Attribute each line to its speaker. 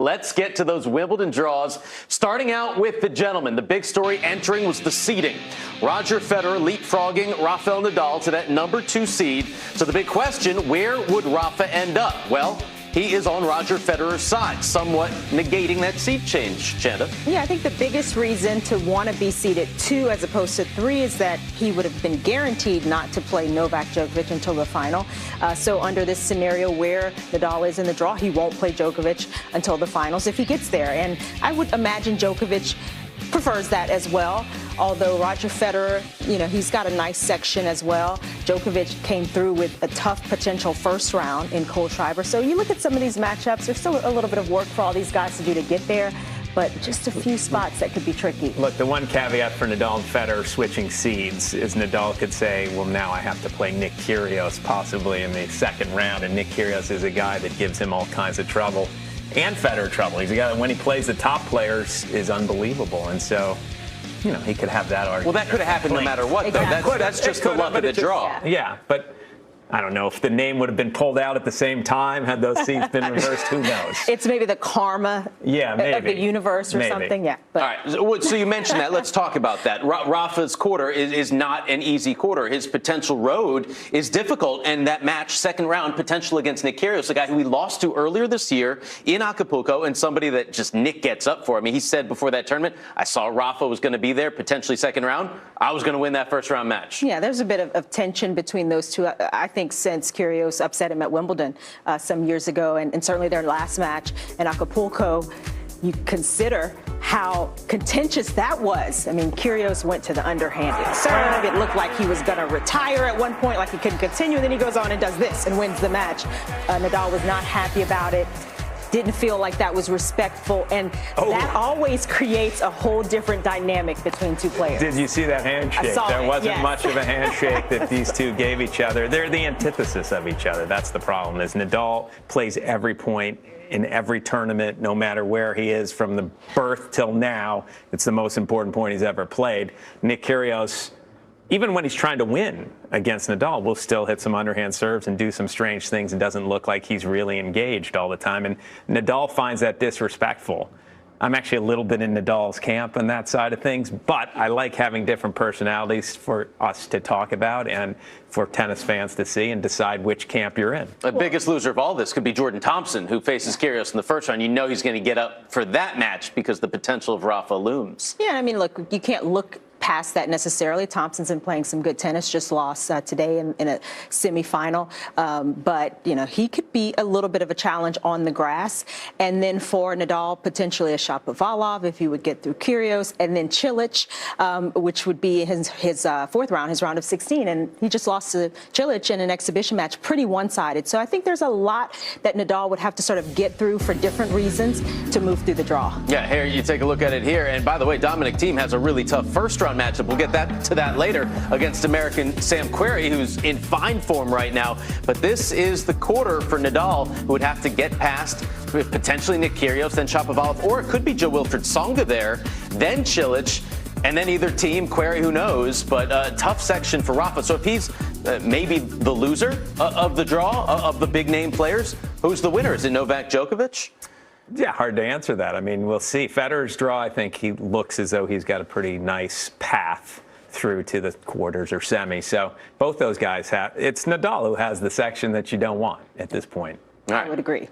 Speaker 1: Let's get to those Wimbledon draws. Starting out with the gentlemen, the big story entering was the seeding. Roger Federer leapfrogging Rafael Nadal to that #2 seed. So the big question, where would Rafa end up? Well, he is on Roger Federer's side, somewhat negating that seed change, Chanda.
Speaker 2: Yeah, I think the biggest reason to want to be seeded 2 as opposed to 3 is that he would have been guaranteed not to play Novak Djokovic until the final. So under this scenario where Nadal is in the draw, he won't play Djokovic until the finals if he gets there. And I would imagine Djokovic prefers that as well. Although Roger Federer, he's got a nice section as well. Djokovic came through with a tough potential first round in Kohlschreiber. So you look at some of these matchups, there's still a little bit of work for all these guys to do to get there, but just a few spots that could be tricky.
Speaker 3: Look, the one caveat for Nadal and Federer switching seeds is Nadal could say, well, now I have to play Nick Kyrgios possibly in the second round, and Nick Kyrgios is a guy that gives him all kinds of trouble. And Federer trouble. He's a guy that when he plays the top players is unbelievable. And so, he could have that argument.
Speaker 1: Well, that could have happened no matter what, though.
Speaker 2: Exactly.
Speaker 1: That's just the luck of the draw.
Speaker 3: Yeah, but I don't know if the name would have been pulled out at the same time had those seeds been reversed. Who knows?
Speaker 2: It's maybe the karma of the universe or something. Yeah.
Speaker 1: But. All right. So you mentioned that. Let's talk about that. Rafa's quarter is not an easy quarter. His potential road is difficult, and that match, second round, potential against Nick Kyrgios, a guy who we lost to earlier this year in Acapulco, and somebody that just Nick gets up for. I mean, he said before that tournament, I saw Rafa was going to be there, potentially second round. I was going to win that first round match.
Speaker 2: Yeah, there's a bit of tension between those two. I think since Kyrgios upset him at Wimbledon some years ago, and certainly their last match in Acapulco, you consider how contentious that was. I mean, Kyrgios went to the underhanded serve. It looked like he was going to retire at one point, like he couldn't continue. And then he goes on and does this and wins the match. Nadal was not happy about it. Didn't feel like that was respectful, and that always creates a whole different dynamic between two players.
Speaker 3: Did you see that handshake? There wasn't much of a handshake that these two gave each other. They're the antithesis of each other. That's the problem, is Nadal plays every point in every tournament, no matter where he is from the birth till now. It's the most important point he's ever played. Nick Kyrgios, even when he's trying to win against Nadal, will still hit some underhand serves and do some strange things. It doesn't look like he's really engaged all the time. And Nadal finds that disrespectful. I'm actually a little bit in Nadal's camp on that side of things, but I like having different personalities for us to talk about and for tennis fans to see and decide which camp you're in.
Speaker 1: The biggest loser of all this could be Jordan Thompson, who faces Kyrgios in the first round. You know he's going to get up for that match because the potential of Rafa looms.
Speaker 2: Yeah, I mean, look, you can't look past that necessarily. Thompson's been playing some good tennis, just lost today in a semifinal. But, he could be a little bit of a challenge on the grass. And then for Nadal, potentially a Shapovalov if he would get through Kyrgios, and then Cilic, which would be his fourth round, his round of 16. And he just lost to Cilic in an exhibition match, pretty one-sided. So I think there's a lot that Nadal would have to sort of get through for different reasons to move through the draw.
Speaker 1: Yeah, here, you take a look at it here. And by the way, Dominic Thiem has a really tough first round matchup. We'll get to that later against American Sam Querrey, who's in fine form right now. But this is the quarter for Nadal, who would have to get past potentially Nick Kyrgios, then Shapovalov, or it could be Jo-Wilfried Tsonga there, then Cilic, and then either Thiem, Querrey, who knows. But a tough section for Rafa. So if he's maybe the loser of the draw, of the big name players, who's the winner? Is it Novak Djokovic?
Speaker 3: Yeah, hard to answer that. I mean, we'll see. Federer's draw, I think he looks as though he's got a pretty nice path through to the quarters or semi. So both those guys have. It's Nadal who has the section that you don't want at this point.
Speaker 2: All right. I would agree.